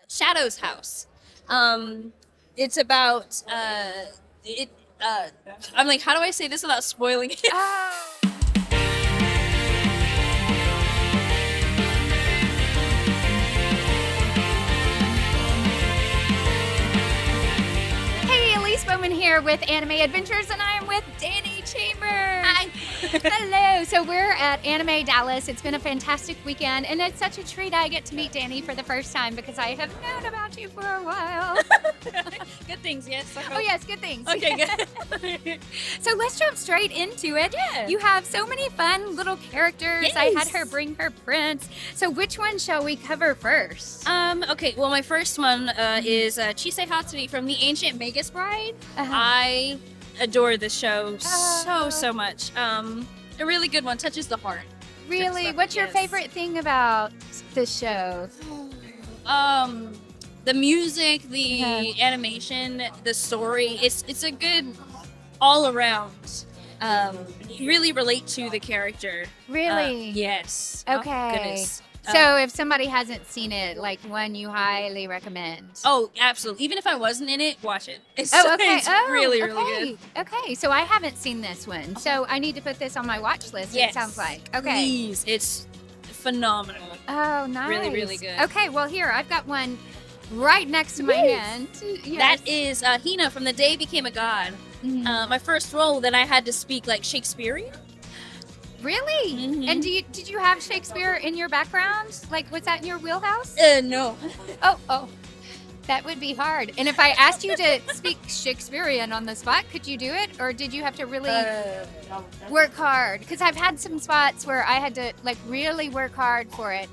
Shadow's house. It's about I'm like, how do I say this without spoiling it? Oh. Hey, Elise Baughman here with Anime Adventures, and I am with Dani Chambers. Hi. Hello. So we're at Anime Dallas. It's been a fantastic weekend, and it's such a treat I get to meet Dani for the first time because I have known about you for a while. Good things, yes. Oh yes, good things. Okay, good. So let's jump straight into it. Yeah. You have so many fun little characters. Yes. I had her bring her prints. So which one shall we cover first? Okay, well, my first one is Chise Hatori from the Ancient Magus Bride. Uh-huh. I adore this show Oh. so much. A really good one, touches the heart. Really? Stuff, What's your yes. favorite thing about this show? The music, the Yeah. animation, the story. It's a good all around. Really relate to the character. Really? Yes. Okay. Oh, goodness. So if somebody hasn't seen it, like one you highly recommend. Oh, absolutely. Even if I wasn't in it, watch it. It's, Oh, okay. it's really, really good. Okay, so I haven't seen this one. So I need to put this on my watch list, Yes. it sounds like. Okay. Please. It's phenomenal. Oh, nice. Really, really good. Okay, well, here, I've got one right next to my hand. Yes. That is Hina from The Day Became a God. Mhm. My first role that I had to speak like Shakespearean. Really? Mhm. And did you have Shakespeare in your background? Like, was that in your wheelhouse? No. Oh. That would be hard. And if I asked you to speak Shakespearean on the spot, could you do it? Or did you have to really work hard? Because I've had some spots where I had to, like, really work hard for it.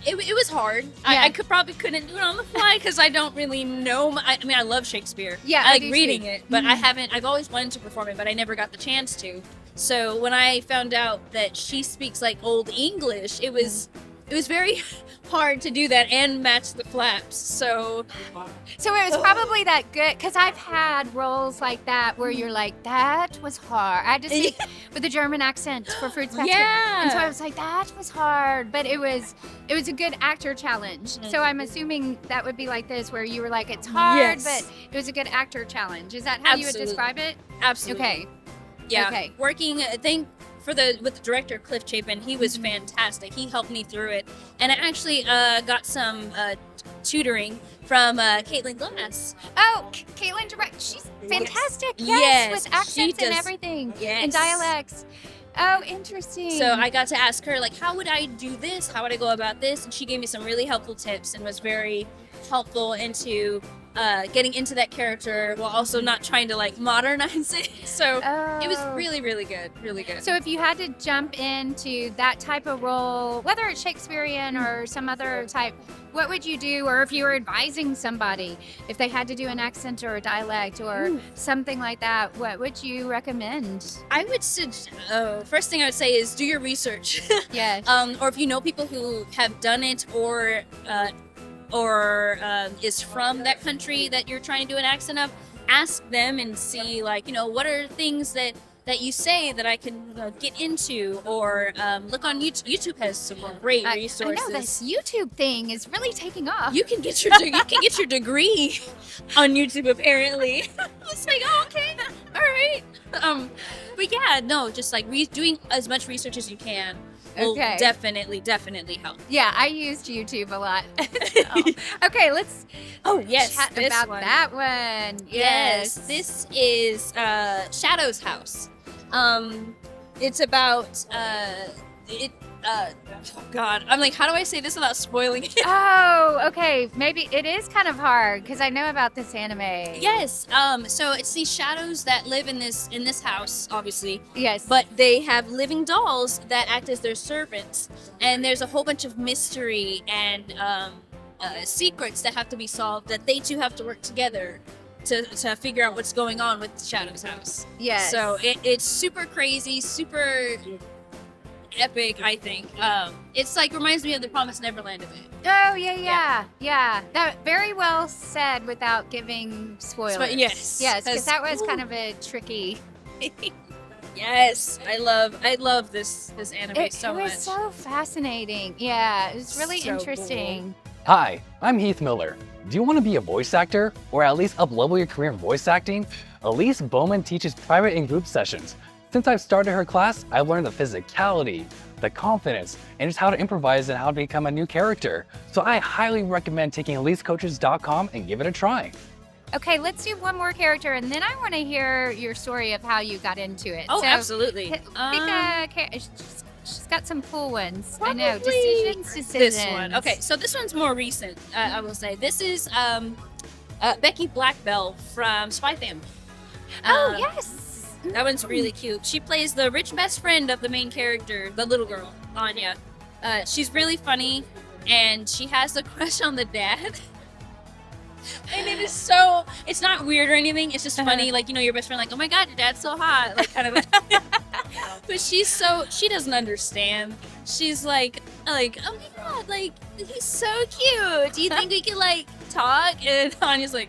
It was hard. Yeah. I couldn't do it on the fly because I don't really know. I mean, I love Shakespeare. Yeah, I I like do reading too. it, but Mhm. I've always wanted to perform it, but I never got the chance to. So when I found out that she speaks like Old English, it was very hard to do that and match the flaps. So So it was probably that good, because I've had roles like that where you're like, that was hard. I had to speak with a German accent for Fruits Basket. Yeah. And so I was like, that was hard, but it was a good actor challenge. So I'm assuming that would be like this, where you were like, it's hard, Yes. but it was a good actor challenge. Is that how you would Absolutely. describe it? absolutely. Okay. Yeah. Okay. Working, with the director Cliff Chapin, he was fantastic. He helped me through it, and I actually got some tutoring from Caitlin Glass. Oh, Caitlin Direct, she's fantastic. Yes, Yes, with she accents and does- everything. Yes. And dialects. Oh, interesting. So I got to ask her, like, how would I do this? How would I go about this? And she gave me some really helpful tips and was very helpful into getting into that character while also not trying to like modernize it. So it was Oh. really, really good. Really good. So if you had to jump into that type of role, whether it's Shakespearean or some other type, what would you do? Or if you were advising somebody, if they had to do an accent or a dialect or something like that, what would you recommend? I would first thing I would say is do your research. Yes. Or if you know people who have done it or is from that country that you're trying to do an accent of, ask them and see, like, what are things that you say that I can get into, or look on YouTube. YouTube has some great I resources. know this YouTube thing is really taking off. You can get your degree on YouTube apparently. It's like, oh, okay, all right. But yeah, no, just like doing as much research as you can will Okay. definitely help. Yeah, I used YouTube a lot. So, okay, let's Oh yes, chat this about one. that one. Yes, this is Shadow's house. It's about oh God, I'm like, how do I say this without spoiling it? Oh, okay. Maybe it is kind of hard because I know about this anime. Yes. So it's these shadows that live in this house, obviously, Yes. but they have living dolls that act as their servants, and there's a whole bunch of mystery and secrets that have to be solved. That they two have to work together to figure out what's going on with Shadow's house. Yes. So it's super crazy, super epic, I think. It's like reminds me of the Promised Neverland a bit. Oh yeah. That very well said without giving spoilers. yes, Yes, because 'cause- that was kind of a tricky. Yes, I love this anime It so was much. so fascinating. Yeah, it was really So interesting. Hi, I'm Heath Miller. Do you want to be a voice actor, or at least up-level your career in voice acting? Elise Baughman teaches private and group sessions. Since I've started her class, I've learned the physicality, the confidence, and just how to improvise and how to become a new character. So I highly recommend taking EliseCoaches.com and give it a try. Okay, let's do one more character, and then I want to hear your story of how you got into it. Oh, So, absolutely. Pick a she's got some cool ones. I know. Probably Decisions. This one. Okay, so this one's more recent, I will say. This is Becky Blackbell from Spy Family. Oh, yes. That one's really cute. She plays the rich best friend of the main character, the little girl, Anya. She's really funny, and she has a crush on the dad. And it is so, it's not weird or anything, it's just funny, like, you know, your best friend, like, oh my god, your dad's so hot, like, kind of. But she doesn't understand. She's like, oh my god, like, he's so cute. Do you think we could, like, talk? And Anya's like,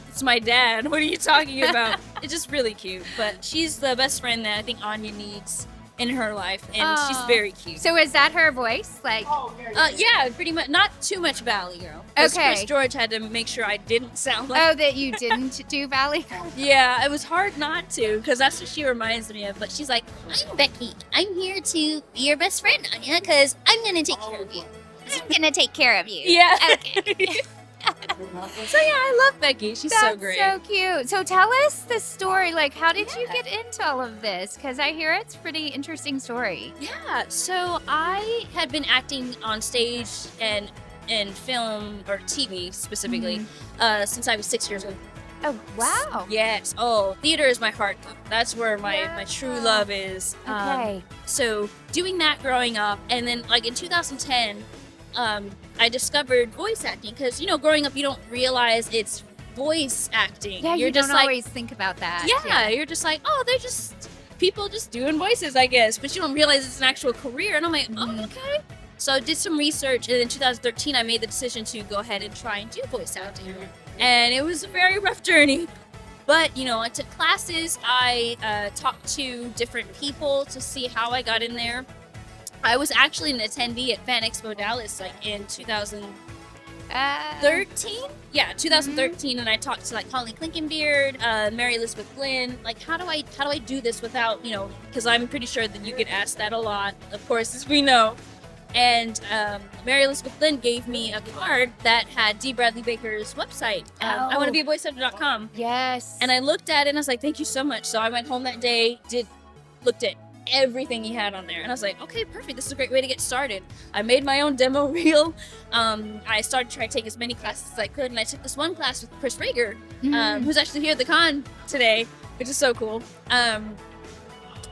it's my dad. What are you talking about? It's just really cute. But she's the best friend that I think Anya needs in her life, and she's very cute. So is that her voice? Like, yeah, pretty much. Not too much Valley Girl. Okay. Chris George had to make sure I didn't sound like. oh, that you didn't do Valley? Yeah, it was hard not to, because that's what she reminds me of. But she's like, I'm Becky. I'm here to be your best friend, Anya, because I'm gonna take care of you. I'm gonna take care of you. Yeah. Okay. So yeah, I love Becky. She's so great. That's so cute. So tell us the story. Like, how did you get into all of this? Because I hear it's a pretty interesting story. Yeah, so I had been acting on stage and in film or TV specifically since I was 6 years old. Oh, wow. Yes. Oh, theater is my heart. That's where my true love is. Okay. So doing that growing up, and then like in 2010, I discovered voice acting because, you know, growing up you don't realize it's voice acting. Yeah, you're you just don't like, always think about that. yeah, you're just like, oh, they're just people just doing voices, I guess, but you don't realize it's an actual career. And I'm like, oh, okay. So I did some research, and in 2013 I made the decision to go ahead and try and do voice acting, and it was a very rough journey. But, you know, I took classes, I talked to different people to see how I got in there. I was actually an attendee at Fan Expo Dallas, like in 2013. Yeah, 2013, and I talked to like Holly Klinkenbeard, Mary Elizabeth Glynn. Like, how do I do this without, you know? Because I'm pretty sure that you get asked that a lot, of course, as we know. And Mary Elizabeth Glynn gave me a card that had D. Bradley Baker's website. I want to be a voiceactor.com. Yes. And I looked at it and I was like, thank you so much. So I went home that day, looked at everything he had on there, and I was like, okay, perfect, this is a great way to get started. I made my own demo reel. I started trying to take as many classes as I could, and I took this one class with Chris Rager, who's actually here at the con today, which is so cool.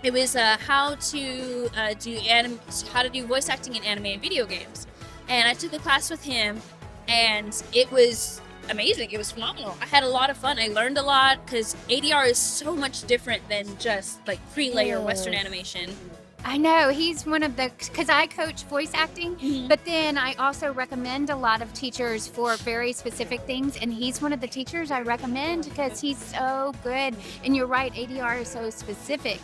It was how to do voice acting in anime and video games, and I took a class with him, and it was amazing. It was phenomenal. I had a lot of fun. I learned a lot because ADR is so much different than just like pre-layer Western animation. I know, he's one of the, because I coach voice acting, but then I also recommend a lot of teachers for very specific things, and he's one of the teachers I recommend because he's so good. And you're right, ADR is so specific.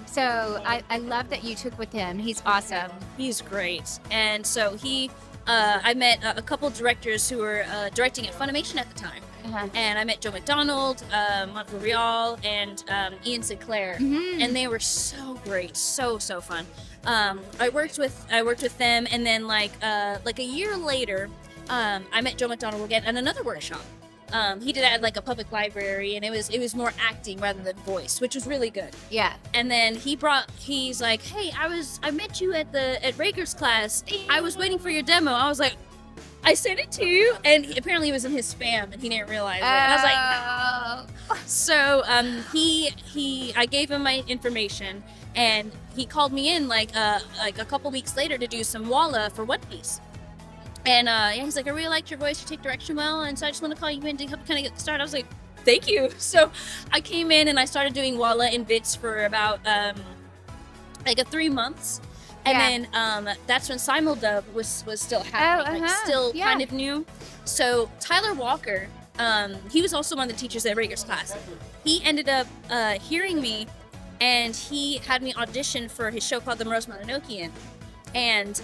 So I love that you took with him. He's awesome. He's great. And so I met a couple directors who were directing at Funimation at the time. And I met Joe McDonald, Montreal, and Ian Sinclair, and they were so great, so fun. I worked with them, and then like a year later, I met Joe McDonald again at another workshop. He did it at like a public library, and it was more acting rather than voice, which was really good. Yeah. And then he's like, hey, I met you at Rager's class. I was waiting for your demo. I was like, I sent it to you, and apparently it was in his spam, and he didn't realize it. And I was like, no. So I gave him my information, and he called me in like a couple weeks later to do some Walla for One Piece. And he's like, I really liked your voice. You take direction well, and so I just want to call you in to help kind of get started. I was like, thank you. So I came in and I started doing Walla in bits for about like 3 months. And then that's when Simuldub was still happening, kind of new. So Tyler Walker, he was also one of the teachers at Rager's class. He ended up hearing me, and he had me audition for his show called The Morose Mononokean. And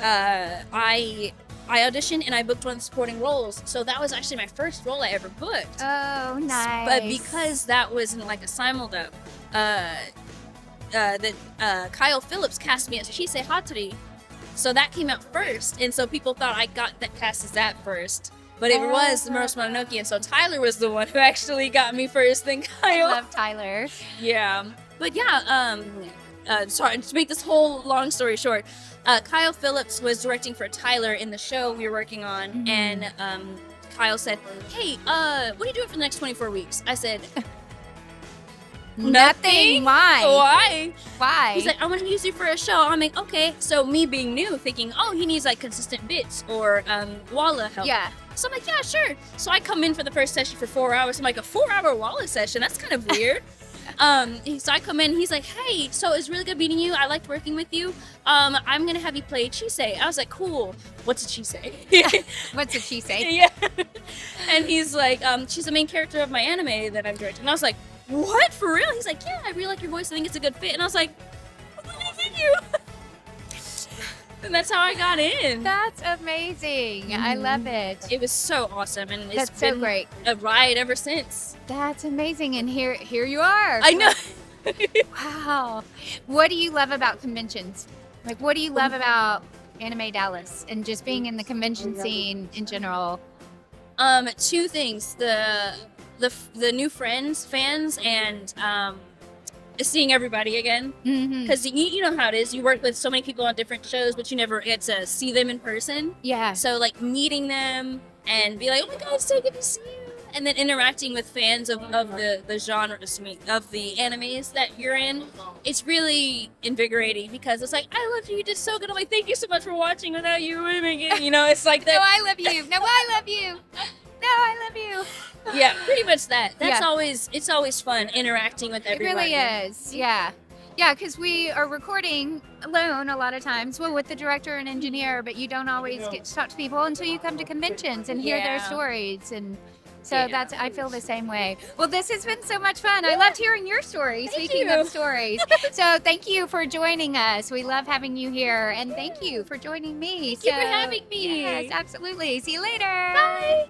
I auditioned and I booked one of the supporting roles. So that was actually my first role I ever booked. Oh, nice. But because that wasn't like a simuldub, Kyle Phillips cast me as Chise Hatori. So that came out first. And so people thought I got that cast as that first. But it was Maros Mononoke, and so Tyler was the one who actually got me first, then Kyle. I love Tyler. Yeah. But yeah, sorry, to make this whole long story short, Kyle Phillips was directing for Tyler in the show we were working on, and Kyle said, hey, what are you doing for the next 24 weeks? I said, Nothing. Why? Why? He's like, I want to use you for a show. I'm like, okay. So me being new, thinking, oh, he needs like consistent bits or Walla help. Yeah. So I'm like, yeah, sure. So I come in for the first session for 4 hours. I'm like, a 4-hour Walla session? That's kind of weird. So I come in, he's like, hey, so it's really good meeting you. I liked working with you. I'm going to have you play Chise. I was like, cool. What's a Chise? What's a Chise? Yeah. And he's like, she's the main character of my anime that I'm directing. And I was like, what? For real? He's like, yeah, I really like your voice. I think it's a good fit. And I was like, thank you. And that's how I got in. That's amazing. I love it. It was so awesome. And it's That's been so great. a ride ever since. That's amazing. And here you are. I know. Wow. What do you love about conventions? Like, what do you love about Anime Dallas and just being in the convention scene in general? Two things. The new fans, and seeing everybody again. Because you know how it is. You work with so many people on different shows, but you never get to see them in person. Yeah. So like meeting them and be like, oh my god, it's so good to see you. And then interacting with fans of the genre, of the animes that you're in, it's really invigorating because it's like, I love you, you did so good. I'm like, thank you so much for watching. Without you, you know, it's like that. No, I love you. No, I love you. No, I love you. Yeah, pretty much that. That's Yeah. it's always fun interacting with It everybody. really is. Yeah. Yeah, because we are recording alone a lot of times, well, with the director and engineer, but you don't always get to talk to people until you come to conventions and hear their Yeah. stories. And so Yeah. I feel the same way. Well, this has been so much fun. I loved hearing your story, speaking you. of stories. So thank you for joining us. We love having you here. And thank you for joining me. Thank you for having me. Yes, absolutely. See you later. Bye.